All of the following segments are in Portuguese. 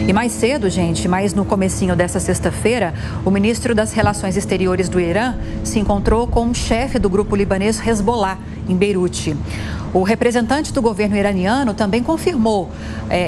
E mais cedo, gente, mais no comecinho dessa sexta-feira, o ministro das Relações Exteriores do Irã se encontrou com o chefe do grupo libanês Hezbollah, em Beirute. O representante do governo iraniano também confirmou,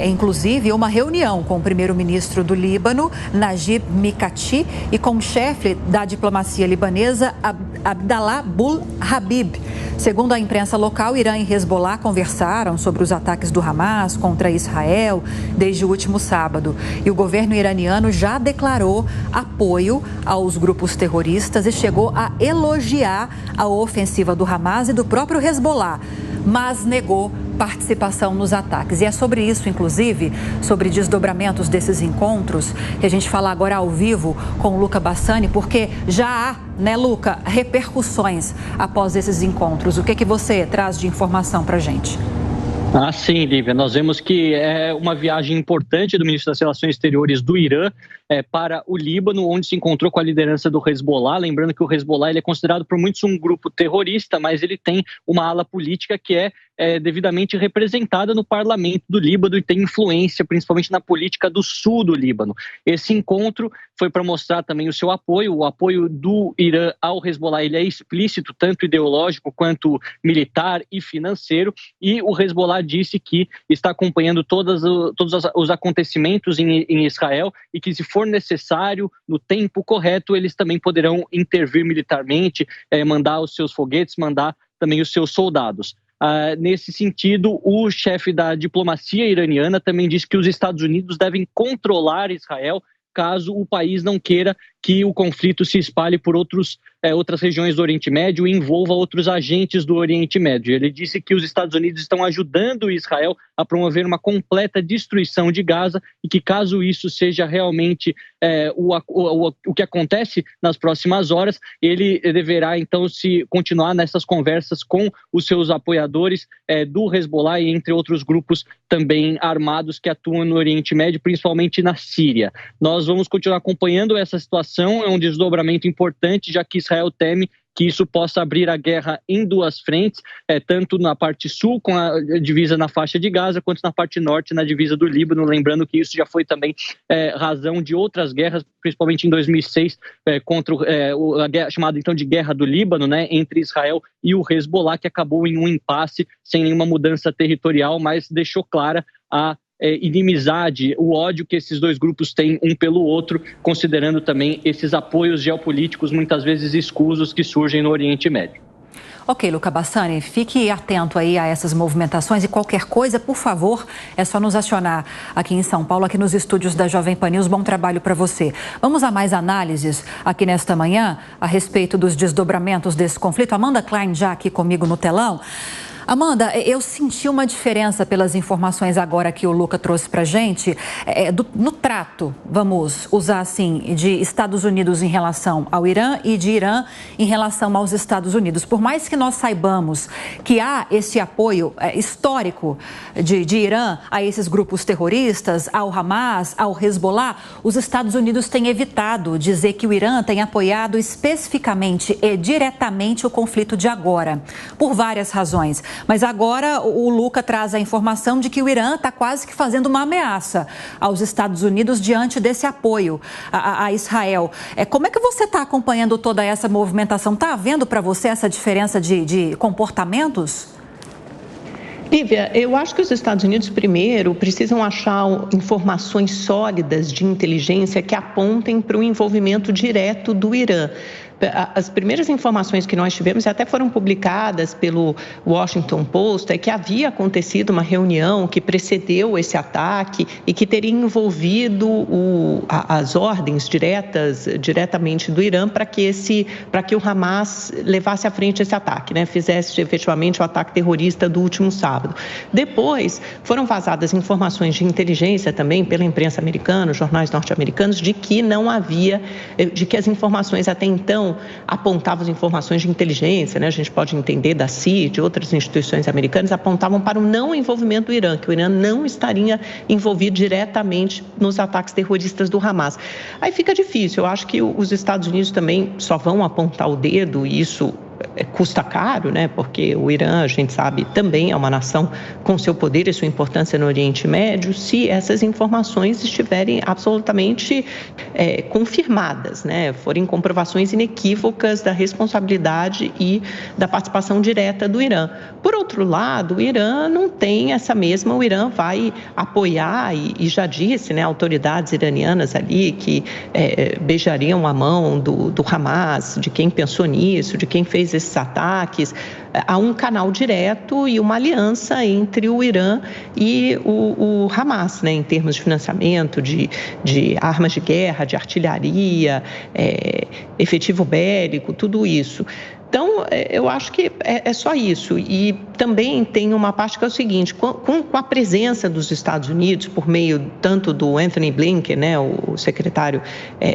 inclusive, uma reunião com o primeiro-ministro do Líbano, Najib Mikati, e com o chefe da diplomacia libanesa, Abdallah Bul Habib. Segundo a imprensa local, Irã e Hezbollah conversaram sobre os ataques do Hamas contra Israel desde o último sábado. E o governo iraniano já declarou apoio aos grupos terroristas e chegou a elogiar a ofensiva do Hamas e do próprio Hezbollah, mas negou participação nos ataques. E é sobre isso, inclusive, sobre desdobramentos desses encontros, que a gente fala agora ao vivo com o Luca Bassani, porque já há, né, Luca, repercussões após esses encontros. O que você traz de informação para a gente? Sim, Lívia, nós vemos que é uma viagem importante do ministro das Relações Exteriores do Irã para o Líbano, onde se encontrou com a liderança do Hezbollah. Lembrando que o Hezbollah ele é considerado por muitos um grupo terrorista, mas ele tem uma ala política que é devidamente representada no parlamento do Líbano e tem influência principalmente na política do sul do Líbano. Esse encontro foi para mostrar também o seu apoio, o apoio do Irã ao Hezbollah. Ele é explícito, tanto ideológico quanto militar e financeiro, e o Hezbollah disse que está acompanhando todos os acontecimentos em Israel e que, se for necessário, no tempo correto, eles também poderão intervir militarmente, mandar os seus foguetes, mandar também os seus soldados. Nesse sentido, o chefe da diplomacia iraniana também disse que os Estados Unidos devem controlar Israel caso o país não queira que o conflito se espalhe por outras regiões do Oriente Médio e envolva outros agentes do Oriente Médio. Ele disse que os Estados Unidos estão ajudando Israel a promover uma completa destruição de Gaza e que, caso isso seja realmente o que acontece nas próximas horas, ele deverá então se continuar nessas conversas com os seus apoiadores do Hezbollah e entre outros grupos também armados que atuam no Oriente Médio, principalmente na Síria. Nós vamos continuar acompanhando essa situação. É um desdobramento importante, já que Israel teme que isso possa abrir a guerra em duas frentes, tanto na parte sul, com a divisa na faixa de Gaza, quanto na parte norte, na divisa do Líbano. Lembrando que isso já foi também razão de outras guerras, principalmente em 2006, contra a guerra, chamada então de Guerra do Líbano, né, entre Israel e o Hezbollah, que acabou em um impasse sem nenhuma mudança territorial, mas deixou clara a inimizade, o ódio que esses dois grupos têm um pelo outro, considerando também esses apoios geopolíticos muitas vezes escusos que surgem no Oriente Médio. Ok, Luca Bassani, fique atento aí a essas movimentações e qualquer coisa, por favor, é só nos acionar aqui em São Paulo, aqui nos estúdios da Jovem Pan News. Bom trabalho para você. Vamos a mais análises aqui nesta manhã a respeito dos desdobramentos desse conflito. Amanda Klein já aqui comigo no telão. Amanda, eu senti uma diferença pelas informações agora que o Luca trouxe para a gente, no trato, vamos usar assim, de Estados Unidos em relação ao Irã e de Irã em relação aos Estados Unidos. Por mais que nós saibamos que há esse apoio histórico de Irã a esses grupos terroristas, ao Hamas, ao Hezbollah, os Estados Unidos têm evitado dizer que o Irã tem apoiado especificamente e diretamente o conflito de agora, por várias razões. Mas agora o Luca traz a informação de que o Irã está quase que fazendo uma ameaça aos Estados Unidos diante desse apoio a Israel. Como é que você está acompanhando toda essa movimentação? Está havendo para você essa diferença de comportamentos? Lívia, eu acho que os Estados Unidos, primeiro, precisam achar informações sólidas de inteligência que apontem para o envolvimento direto do Irã. As primeiras informações que nós tivemos, até foram publicadas pelo Washington Post, é que havia acontecido uma reunião que precedeu esse ataque e que teria envolvido as ordens diretamente do Irã para que o Hamas levasse à frente esse ataque, né? Fizesse efetivamente o ataque terrorista do último sábado. Depois, foram vazadas informações de inteligência também pela imprensa americana, jornais norte-americanos, de que as informações até então apontavam as informações de inteligência, né? A gente pode entender da CIA, de outras instituições americanas, apontavam para o não envolvimento do Irã, que o Irã não estaria envolvido diretamente nos ataques terroristas do Hamas. Aí fica difícil, eu acho que os Estados Unidos também só vão apontar o dedo, e isso custa caro, né? Porque o Irã, a gente sabe, também é uma nação com seu poder e sua importância no Oriente Médio, se essas informações estiverem absolutamente confirmadas, né? Forem comprovações inequívocas da responsabilidade e da participação direta do Irã. Por outro lado, o Irã não tem essa mesma, o Irã vai apoiar, e já disse, né, autoridades iranianas ali que beijariam a mão do Hamas, de quem pensou nisso, de quem fez esses ataques. Há um canal direto e uma aliança entre o Irã e o Hamas, né, em termos de financiamento, de armas de guerra, de artilharia, efetivo bélico, tudo isso. Então, eu acho que é só isso. E também tem uma parte que é o seguinte, com a presença dos Estados Unidos, por meio tanto do Anthony Blinken, né, o secretário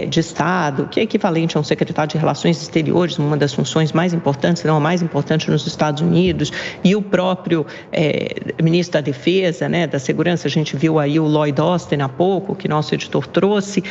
de Estado, que é equivalente a um secretário de Relações Exteriores, uma das funções mais importantes, não a mais importante nos Estados Unidos, e o próprio ministro da Defesa, né, da Segurança, a gente viu aí o Lloyd Austin há pouco, que nosso editor trouxe.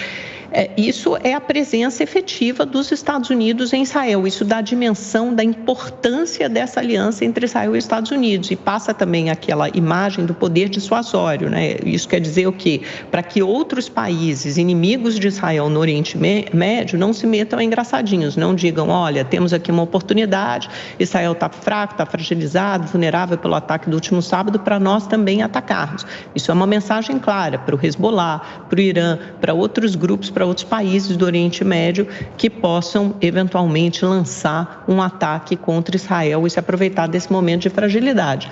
Isso é a presença efetiva dos Estados Unidos em Israel. Isso dá a dimensão da importância dessa aliança entre Israel e Estados Unidos e passa também aquela imagem do poder dissuasório, né? Isso quer dizer o quê? Para que outros países inimigos de Israel no Oriente Médio não se metam engraçadinhos, não digam, olha, temos aqui uma oportunidade, Israel está fraco, está fragilizado, vulnerável pelo ataque do último sábado, para nós também atacarmos. Isso é uma mensagem clara para o Hezbollah, para o Irã, para outros grupos, para outros países do Oriente Médio que possam eventualmente lançar um ataque contra Israel e se aproveitar desse momento de fragilidade.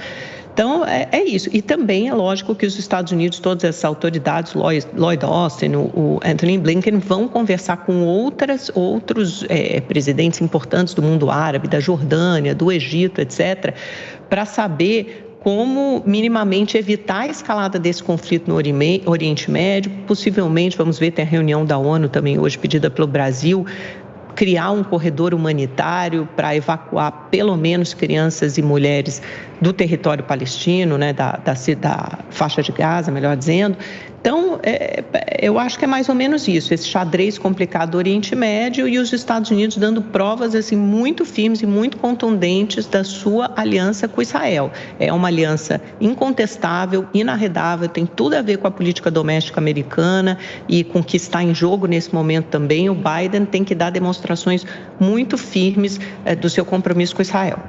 Então, é isso. E também é lógico que os Estados Unidos, todas essas autoridades, Lloyd Austin, o Anthony Blinken, vão conversar com outros presidentes importantes do mundo árabe, da Jordânia, do Egito, etc., para saber como minimamente evitar a escalada desse conflito no Oriente Médio. Possivelmente, vamos ver, tem a reunião da ONU também hoje pedida pelo Brasil, criar um corredor humanitário para evacuar pelo menos crianças e mulheres do território palestino, né, da faixa de Gaza, melhor dizendo. Então, eu acho que é mais ou menos isso, esse xadrez complicado do Oriente Médio e os Estados Unidos dando provas assim, muito firmes e muito contundentes da sua aliança com Israel. É uma aliança incontestável, inarredável, tem tudo a ver com a política doméstica americana e com o que está em jogo nesse momento também. O Biden tem que dar demonstrações muito firmes do seu compromisso com Israel.